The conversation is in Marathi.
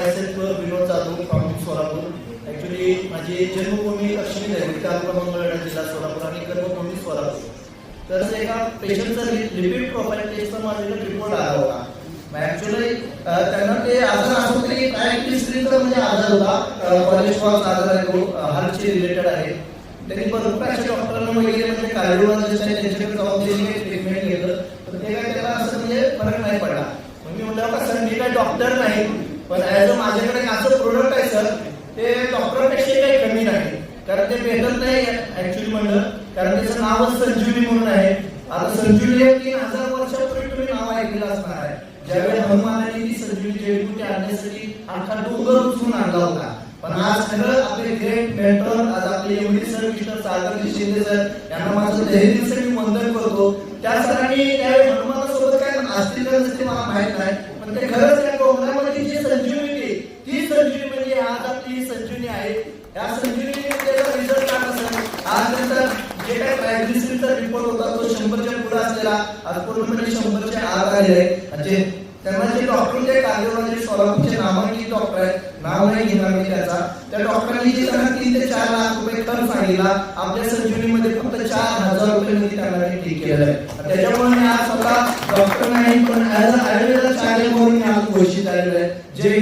myself Vinod Jadhav from Solapur. Actually माझी जन्मभूमी लक्ष्मी देवी तालुका मंगळवेढा जिल्हा सोलापूर आणि कर्मभूमी सोलापूर. तर एका पेशंटचा रिपीट प्रोफाईल टेस्टचा माझ्याकडे रिपोर्ट आला होता. ऍक्च्युली त्यांना ते आजार असं होतं की ट्रायक हिस्ट्रीचा म्हणजे आजार होता, कॉलेस्ट्रॉलचा आजार आहे, तो हार्टशी रिलेटेड आहे. त्यांनी भरपूर अशा डॉक्टरांना वगैरे म्हणजे कार्डिओलॉजिस्ट आहे त्यांच्याकडे जाऊन त्यांनी ट्रीटमेंट घेतलं, पण ते काय त्याला असं म्हणजे फरक नाही पडला. मी म्हटलं का सर मी काय डॉक्टर नाही, पण ऍज अ माझ्याकडे असं प्रोडक्ट आहे सर ते डॉक्टरपेक्षा काही कमी नाही, कारण ते भेटत नाही ऍक्च्युली म्हणलं, कारण त्याचं नावच संजीवनी म्हणून आहे. आता संजीवनी 3000 वर्षापूर्वी तुम्ही नाव ऐकलं असणार आहे. ज्यावेळी हनुमानाने ती संजीवनी जडीबुटी आणण्यासाठी अख्खा डोंगर उचलून आणला होता. पण आज खरं आपले ग्रेट मेंटर आज आपले एवढी सर मिस्टर सागरजी शिंदे सर यांना माझं तहेदिलसे मी वंदन करतो. त्या सरांनी त्यावेळी हनुमानासोबत काय असतील नसते मला माहित नाही, पण ते खरंच त्या डोंगरामध्ये जी संजीवनी ती संजीवनी म्हणजे आज आपली संजीवनी आहे. या संजीवनी त्याचा रिझल्ट काय असेल आज नंतर जे काय ट्रायग्लिसरीडचा रिपोर्ट होता तो 100च्या पुढे असलेला आज पूर्णपणे 100च्या आत आले आहे. त्यांना जे डॉक्टर जे कार्डिओलॉजिस्ट सोलापूरचे नामांकित डॉक्टर आहेत, नाव नाही घेणार मी त्याचा, त्या डॉक्टरांनी जे त्यांना 3 ते 4 लाख रुपये खर्च सांगितला आपल्या संजीवनीमध्ये फक्त 4000 रुपये त्यांना ठीक केलेलं आहे. त्याच्यामुळे मी आज स्वतः डॉक्टर नाही पण ऍज अ आयुर्वेद चार्जर म्हणून मी आज घोषित झालेलो आहे. जे